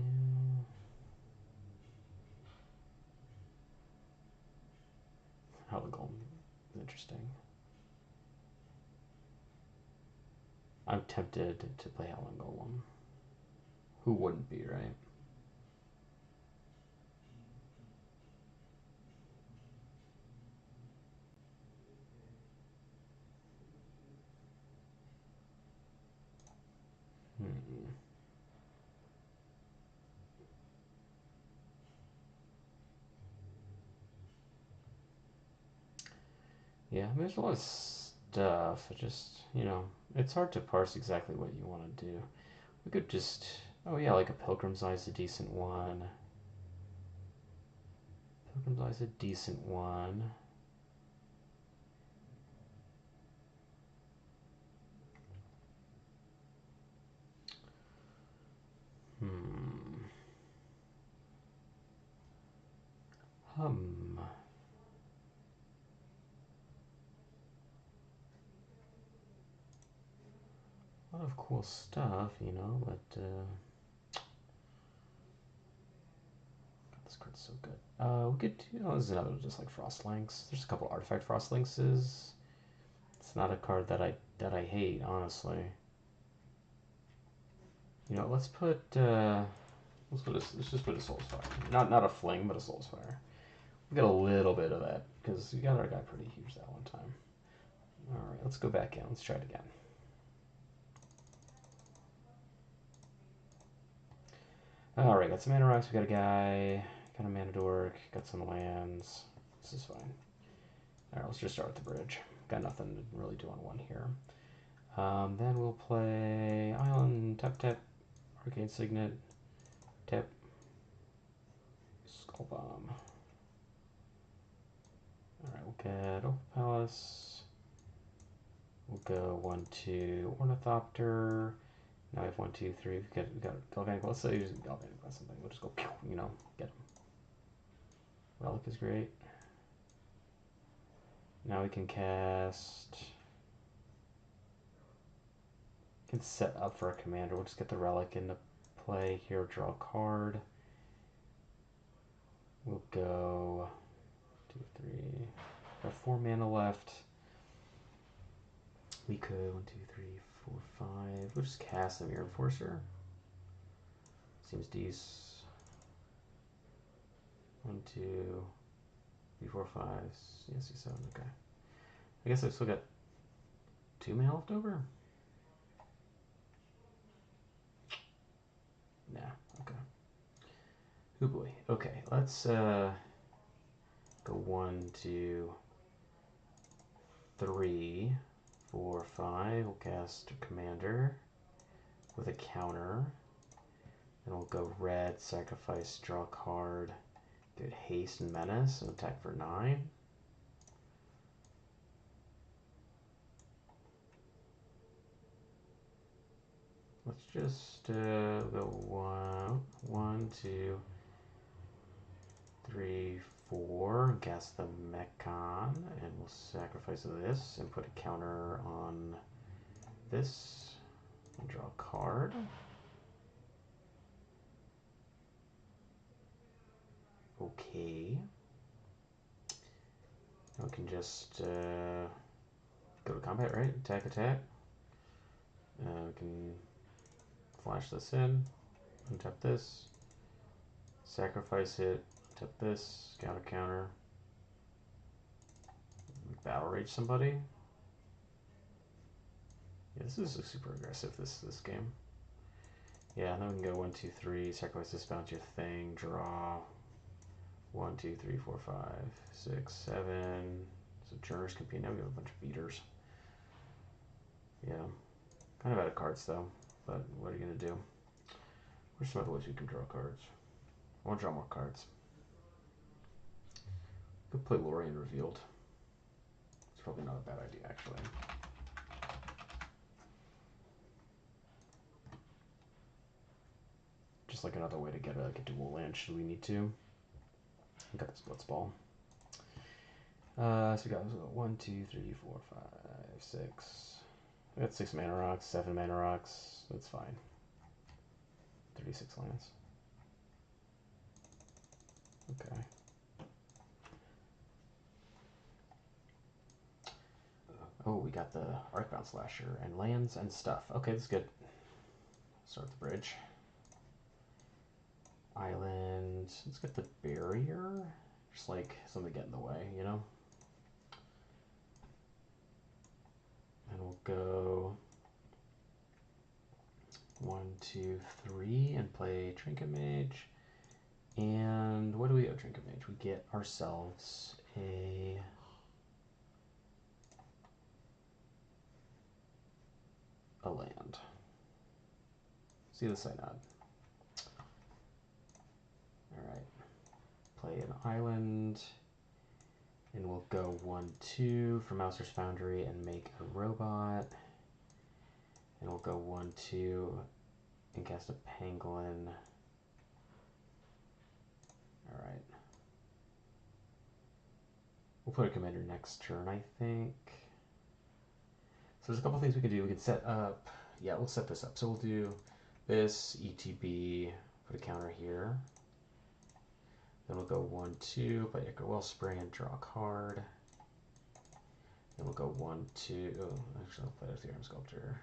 Howling Golem is interesting. I'm tempted to play Howling Golem. Who wouldn't be, right? Yeah, there's a lot of stuff. It just, you know, it's hard to parse exactly what you want to do. We could just, Oh yeah, like a Pilgrim's Eye is a decent one. Pilgrim's Eye is a decent one. Hmm. Hum. A lot of cool stuff, you know, but this card's so good. We could do, oh, this is another just like Frost Links. There's a couple artifact Frost Linkses. It's not a card that I hate, honestly. You know, let's just put a Soul's Fire. Not a fling, but a Soul's Fire. We got a little bit of that because we got our guy pretty huge that one time. All right, let's go back in. Let's try it again. All right, got some mana rocks. We got a guy. Got a mana dork. Got some lands. This is fine. All right, let's just start with the bridge. Got nothing to really do on one here. Then we'll play Island, tap, Arcane Signet, tap, Skull Bomb. Alright, we'll get Opal Palace. We'll go 1, 2, Ornithopter. Now we have 1, 2, 3. We got Galvanic. Let's say use Galvanic or something. We'll just go, you know, get him. Relic is great. Now we can cast. We can set up for a commander. We'll just get the Relic into play here. Draw a card. We'll go 2, 3. Got 4 mana left. We could 1, 2, 3, 4, 5. We'll just cast the Mirror Enforcer. Seems decent. 1, 2, 3, 4, 5, 6, 7. Okay. I guess I've still got 2 mana left over. Nah. Okay. Oh boy. Okay. Let's go 1, 2, 3, 4, 5. We'll cast Commander with a counter. Then we'll go red, sacrifice, draw a card, get haste and menace, and attack for 9. Let's just go 1, 2, 3, 4. Cast the Mechon, and we'll sacrifice this and put a counter on this. And draw a card. Okay. Now we can just go to combat, right? Attack, attack. We can flash this in, untap this, sacrifice it, tap this, counter, counter. Battle rage somebody. Yeah, this is super aggressive, this game. Yeah, and then we can go 1, 2, 3, sacrifice this, bounce your thing, draw 1, 2, 3, 4, 5, 6, 7. Sojourners compete. Now we have a bunch of beaters. Yeah. Kind of out of cards though, but what are you gonna do? Where's some other ways you can draw cards? I want to draw more cards. Could play Lorien Revealed. It's probably not a bad idea actually. Just like another way to get a dual land should we need to. We got this Blitzball. So we got 1, 2, 3, 4, 5, 6. We got 6 mana rocks, 7 mana rocks. That's fine. 36 lands. Okay. Oh, we got the Arcbound Slasher and lands and stuff. Okay, that's good. Start the bridge. Island. Let's get the barrier. Just like something to get in the way, you know? And we'll go 1, 2, 3 and play Trinket Mage. And what do we get Trinket Mage? We get ourselves a land. See the Synod. play an island. And we'll go 1-2 for Mouser's Foundry and make a robot. And we'll go 1-2 and cast a pangolin. Alright. We'll put a commander next turn, I think. So there's a couple things we can do. We can set up, yeah, we'll set this up. So we'll do this, ETB, put a counter here. Then we'll go 1-2, play Ichor Wellspring and draw a card. Then we'll go 1-2, actually I'll play a Theorem Sculptor.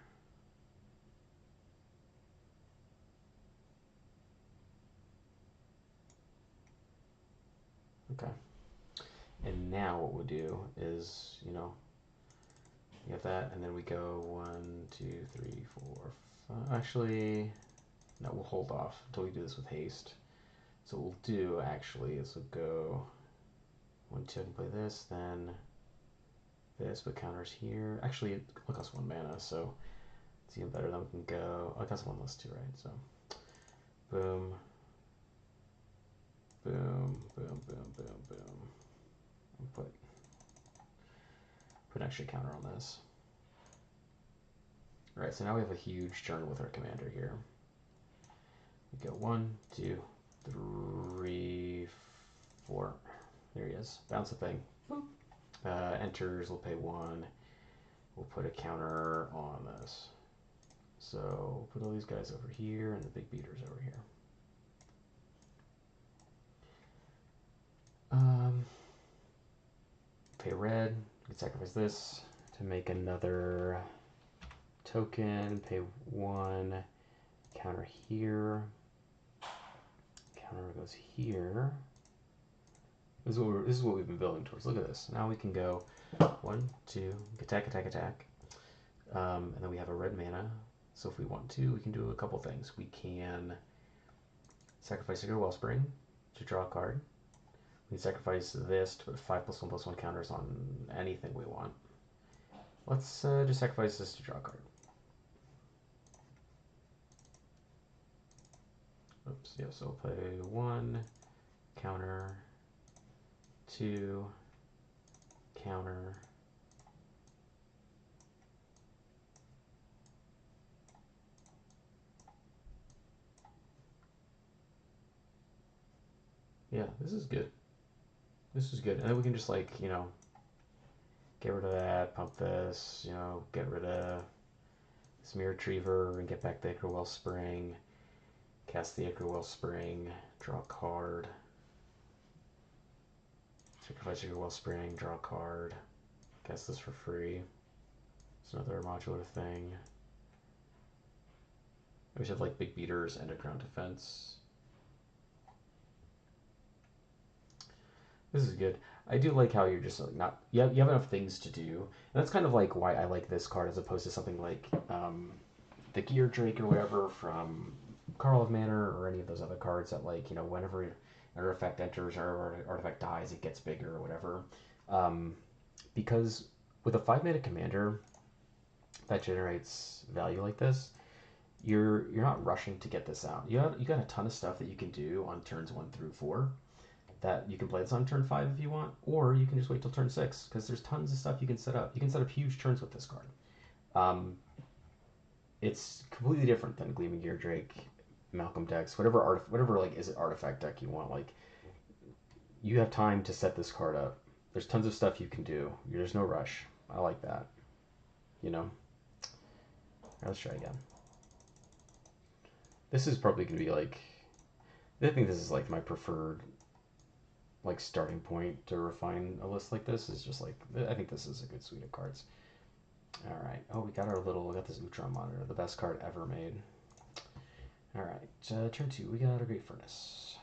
Okay. And now what we'll do is, you know, you get that, and then we go 1, 2, 3, 4, 5. Actually, no, we'll hold off until we do this with haste. So what we'll do actually is we'll go 1, 2, and play this, then this, but counters here. Actually, it costs 1 mana, so it's even better. Then we can go. Oh, it costs 1 less too, right? So, boom, boom, boom, boom, boom, boom. And put an extra counter on this. All right, so now we have a huge turn with our commander here. We go 1, 2, 3, 4. There he is. Bounce the thing. Enters. We'll pay 1. We'll put a counter on this. So we'll put all these guys over here and the big beaters over here. Pay red. We can sacrifice this to make another token. Pay 1. Counter here. Counter goes here. This is what we've been building towards. Look at this. Now we can go 1, 2, attack, attack, attack. And then we have a red mana. So if we want to, we can do a couple things. We can sacrifice Ichor Wellspring to draw a card. We can sacrifice this to put 5+1/+1 counters on anything we want. Let's just sacrifice this to draw a card. Oops, yeah, so we'll play 1, counter, 2, counter. Yeah, this is good. This is good. And then we can just, like, you know, get rid of that, pump this, you know, get rid of this Mirror Retriever and get back the Ichor Wellspring. Cast the Ichor Wellspring, draw a card. Sacrifice Ichor Wellspring, draw a card. Cast this for free. It's another modular thing. We should have like big beaters and a ground defense. This is good. I do like how you're just like not you have enough things to do, and that's kind of like why I like this card as opposed to something like the Gear Drake or whatever from Carl of Manor or any of those other cards that, like, you know, whenever an artifact enters or artifact dies, it gets bigger or whatever. Because with a 5-mana commander that generates value like this, you're not rushing to get this out. You got a ton of stuff that you can do on turns 1 through 4. That you can play this on turn 5 if you want, or you can just wait till turn 6 because there's tons of stuff you can set up. You can set up huge turns with this card. It's completely different than Gleaming Gear Drake, Malcolm decks, whatever like is it artifact deck you want. Like, you have time to set this card up. There's tons of stuff you can do. There's no rush. I like that. You know. Right, let's try again. This is probably gonna be like. I think this is like my preferred, like, starting point to refine a list like this. Is just like, I think this is a good suite of cards. All right. Oh, we got this Utron Monitor, the best card ever made. All right. Turn 2. We got a Great Furnace.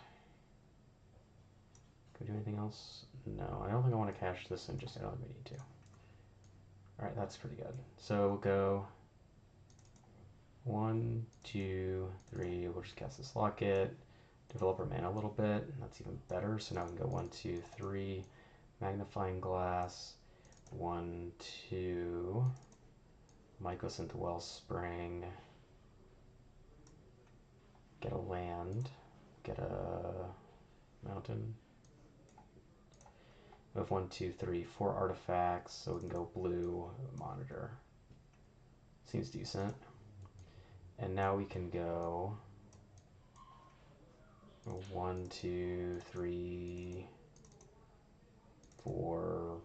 Can we do anything else? No, I don't think I want to cash this in. I don't think we need to. All right, that's pretty good. So we'll go 1, 2, 3. We'll just cast this Locket. Develop our mana a little bit. That's even better. So now we can go 1, 2, 3. Magnifying Glass. 1, 2. Mycosynth Wellspring. Get a land. Get a mountain. We have 1, 2, 3, 4 artifacts, so we can go blue monitor. Seems decent. And now we can go 1, 2, 3, 4,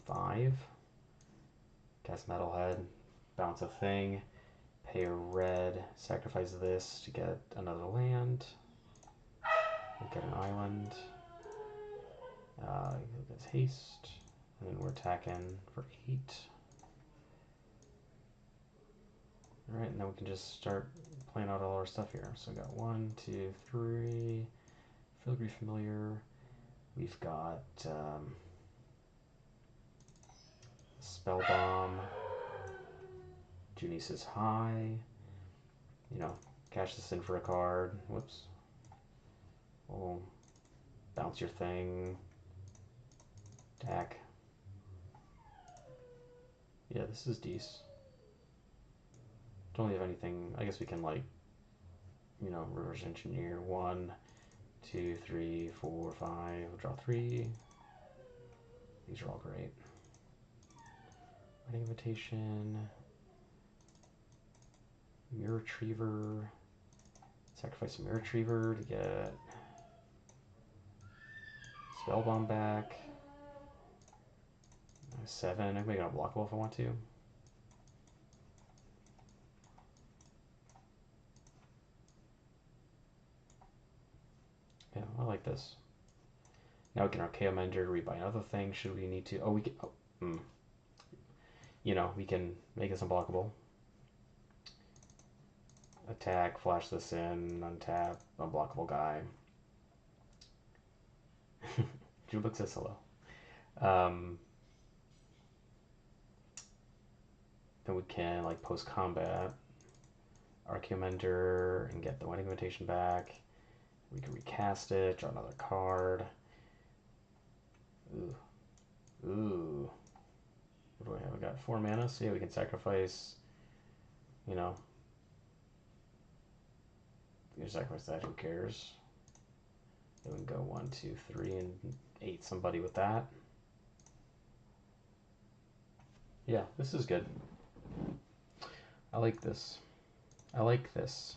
5. Cast Metalhead, bounce a thing, pay a red, sacrifice this to get another land, get an island. That's haste, and then we're attacking for 8. Alright, and then we can just start playing out all our stuff here. So we got 1, 2, 3, Filigree Familiar. We've got Spell Bomb, Junice's High. You know, cash this in for a card. Whoops. We'll bounce your thing. Attack. Yeah, this is decent. Don't have anything. I guess we can, like, you know, reverse engineer. 1, 2, 3, 4, 5. We'll draw 3. These are all great. Wedding Invitation. Mirror Retriever. Sacrifice a Mirror Retriever to get Spellbomb back. 7. I can make it unblockable if I want to. Yeah, I like this. Now we can Archaeum Ender, rebuy another thing. Should we need to? Oh, we can. Oh, You know, we can make this unblockable. Attack, flash this in, untap, unblockable guy. Jubik says hello. Then we can, like, post combat, Archaeum Ender and get the Wedding Invitation back. We can recast it, draw another card. Ooh. Ooh. What do I have? I got 4 mana, so yeah, we can sacrifice, you know. You sacrifice that, who cares? Then we can go 1, 2, 3, and 8 somebody with that. Yeah, this is good. I like this. I like this.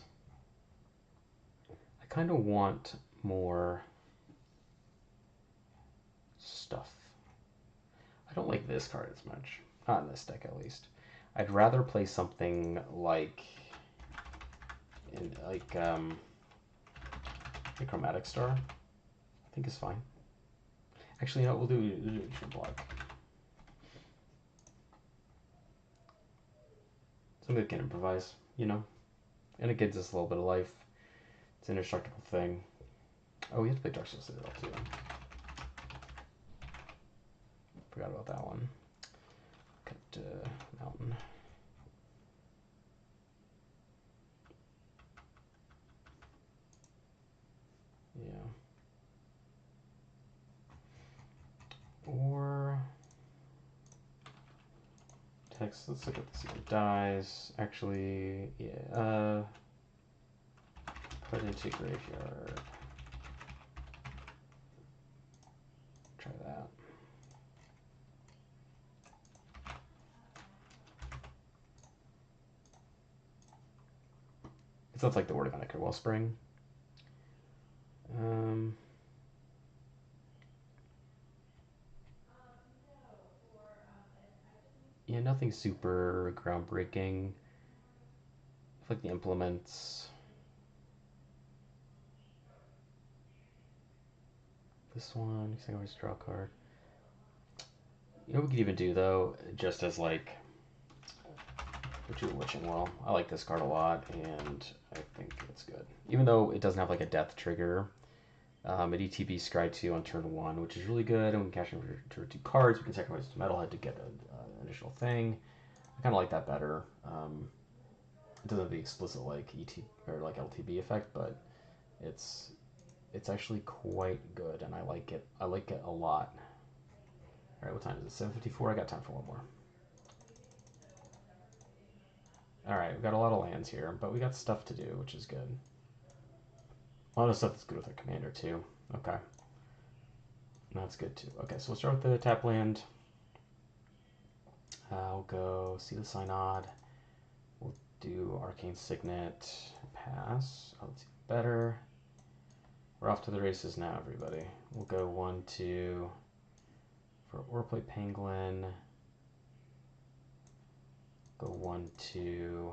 I kind of want more stuff. I don't like this card as much. Not in this deck, at least. I'd rather play something like a Chromatic Star. I think is fine. Actually, no, we'll do block. Something that can improvise, you know? And it gives us a little bit of life. It's an indestructible thing. Oh, we have to play Dark Soul Citadel too. Forgot about that one. Cut Mountain. Yeah. Or text. Let's look at this. It dies. Actually, yeah. Put into graveyard. Try that. It sounds like the word of Anakin Wellspring. Yeah, nothing super groundbreaking. I like the implements. This one, you can always draw a card. You know what we could even do though, just as like Witching Well. I like this card a lot, and I think it's good. Even though it doesn't have like a death trigger, it ETB Scry 2 on turn 1, which is really good, and we can cash in for 2 cards. We can sacrifice Metalhead to get an initial thing. I kind of like that better. It doesn't have the explicit like or like LTB effect, but it's actually quite good, and I like it. I like it a lot. All right, what time is it? 7:54. I got time for one more. All right, we've got a lot of lands here, but we got stuff to do, which is good. A lot of stuff that's good with our commander too. Okay. That's good too. Okay, so we'll start with the tap land. I'll go see the Synod. We'll do Arcane Signet, pass. Oh, that's better. We're off to the races now, everybody. We'll go 1-2 for Orplay Penguin. Go 1-2.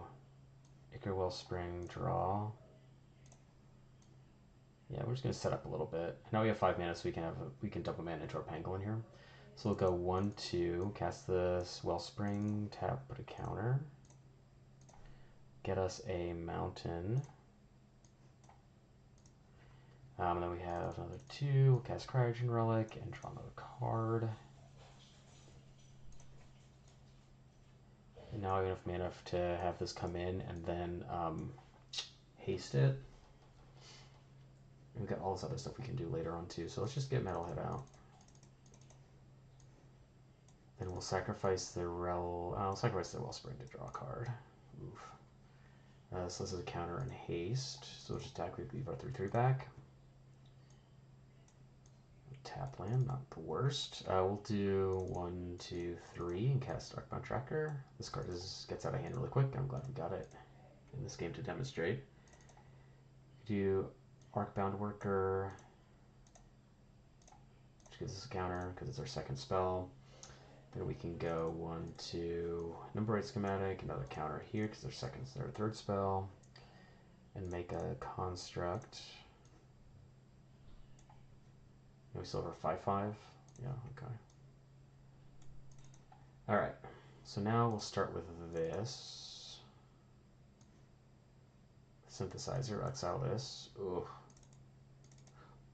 Ichor Wellspring, draw. Yeah, we're just gonna set up a little bit. Now we have 5 mana, so we can dump a mana into our Pangolin here. So we'll go 1-2, cast this Wellspring, tap, put a counter. Get us a mountain. And then we have another 2, we'll cast Cryogen Relic and draw another card. And now I have enough mana to have this come in and then haste it. And we've got all this other stuff we can do later on too, so let's just get Metalhead out. Then we'll sacrifice the I'll sacrifice the Wellspring to draw a card. Oof. So this is a counter and haste, so we'll just tactically leave our 3/3 back. Tap land, not the worst. We'll do 1, 2, 3 and cast Arcbound Tracker. This card gets out of hand really quick. I'm glad we got it in this game to demonstrate. Do Arcbound Worker, which gives us a counter because it's our second spell. Then we can go 1, 2, Number 8 Schematic, another counter here because our third spell, and make a construct. We still have our 5/5. Yeah, okay. Alright, so now we'll start with this. Synthesizer, exile this. Ugh.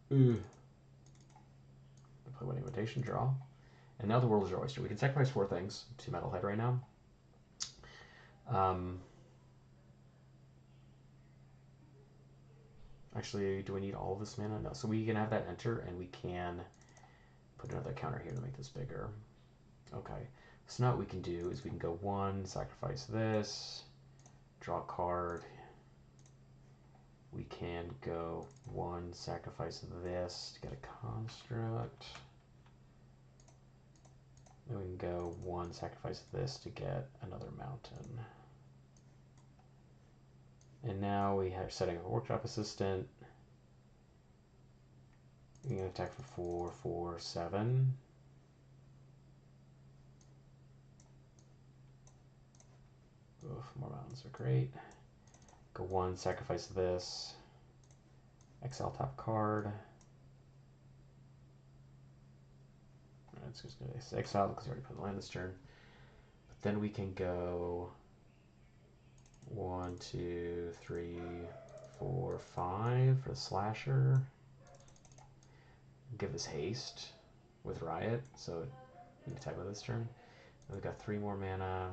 Play Wedding Invitation, draw. And now the world is your oyster. We can sacrifice 4 things to Metalhead right now. Actually, do we need all of this mana? No. So we can have that enter, and we can put another counter here to make this bigger. Okay. So now what we can do is we can go 1, sacrifice this, draw a card. We can go 1, sacrifice this to get a construct. Then we can go 1, sacrifice this to get another mountain. And now we are setting up a Workshop Assistant. We can attack for 4, 4, 7. Oof, more mountains are great. Go 1, sacrifice this. Exile top card. It's just going to exile because we already put the land this turn. But then we can go 1, 2, 3, 4, 5 for the slasher. Give this haste with Riot, so we can attack with this turn. And we've got 3 more mana.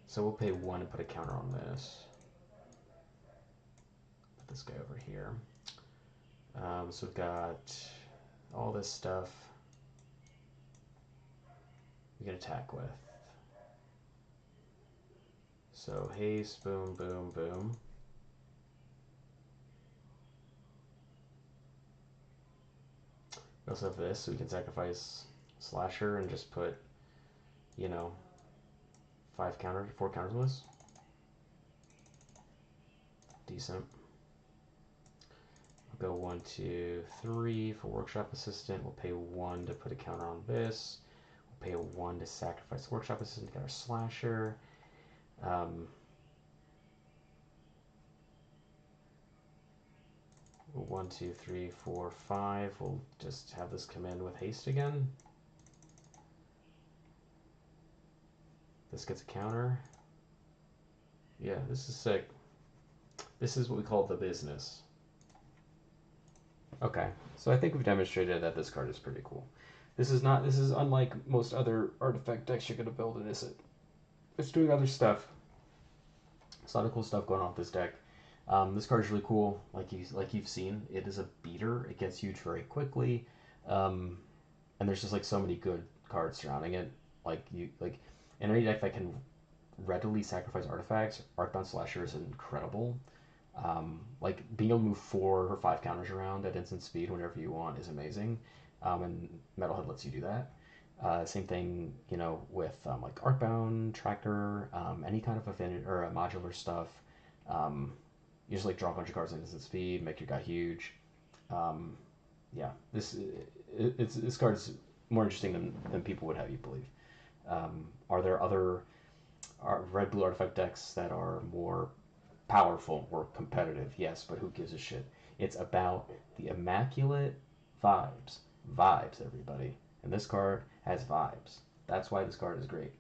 So we'll pay 1 and put a counter on this. Put this guy over here. So we've got all this stuff we can attack with. So haste, boom, boom, boom. We also have this, so we can sacrifice Slasher and just put, 4 counters on this. Decent. We'll go 1, 2, 3 for Workshop Assistant. We'll pay 1 to put a counter on this. We'll pay 1 to sacrifice the Workshop Assistant to get our Slasher. 1, 2, 3, 4, 5. We'll just have this come in with haste again. This gets a counter. Yeah, this is sick. This is what we call the business. Okay, so I think we've demonstrated that this card is pretty cool. This is unlike most other artifact decks you're gonna build in it. It's doing other stuff. There's a lot of cool stuff going on with this deck. This card is really cool, like you've seen. It is a beater. It gets huge very quickly, and there's just so many good cards surrounding it. In any deck that can readily sacrifice artifacts, Arcbound Slasher is incredible. Like being able to move 4 or 5 counters around at instant speed whenever you want is amazing, and Metalhead lets you do that. Same thing, with like Arcbound, Tractor, any kind of affinity or modular stuff. Um, you just like draw a bunch of cards at instant speed, make your guy huge. Um, yeah, this card's more interesting than people would have you believe. Are there other red blue artifact decks that are more powerful or competitive? Yes, but who gives a shit? It's about the immaculate vibes. Vibes, everybody. And this card has vibes. That's why this card is great.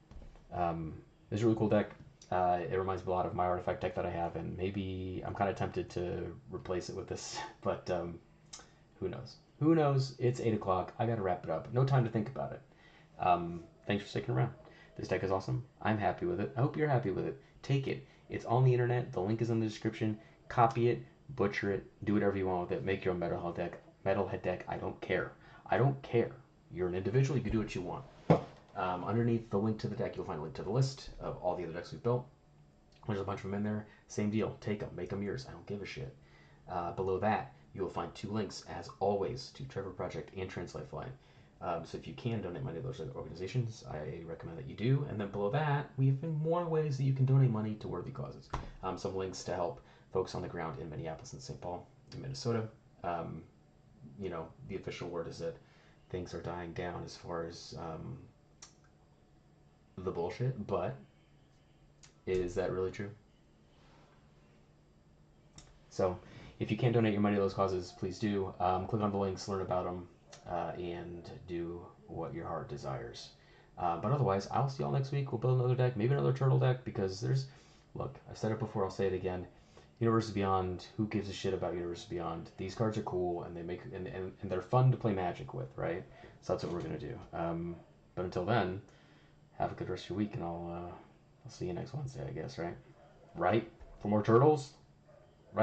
This is a really cool deck. It reminds me a lot of my artifact deck that I have, and maybe I'm kind of tempted to replace it with this, but who knows? Who knows? It's 8 o'clock. I gotta wrap it up. No time to think about it. Thanks for sticking around. This deck is awesome. I'm happy with it. I hope you're happy with it. Take it. It's on the internet. The link is in the description. Copy it, butcher it, do whatever you want with it. Make your own Metalhead deck. Metalhead deck. I don't care. I don't care. You're an individual. You can do what you want. Underneath the link to the deck, you'll find a link to the list of all the other decks we've built. There's a bunch of them in there. Same deal. Take them. Make them yours. I don't give a shit. Below that, you will find 2 links, as always, to Trevor Project and Translifeline. So if you can donate money to those organizations, I recommend that you do. And then below that, we have more ways that you can donate money to worthy causes. Some links to help folks on the ground in Minneapolis and St. Paul, in Minnesota. The official word is that things are dying down as far as the bullshit, but is that really true? So if you can donate your money to those causes, please do. Click on the links, learn about them, and do what your heart desires. But otherwise, I'll see y'all next week. We'll build another deck, maybe another turtle deck, because look, I've said it before, I'll say it again. Universes Beyond, who gives a shit about Universes Beyond? These cards are cool, and and they're fun to play Magic with, right? So that's what we're gonna do. But until then, have a good rest of your week, and I'll see you next Wednesday, I guess, right? Right? For more turtles?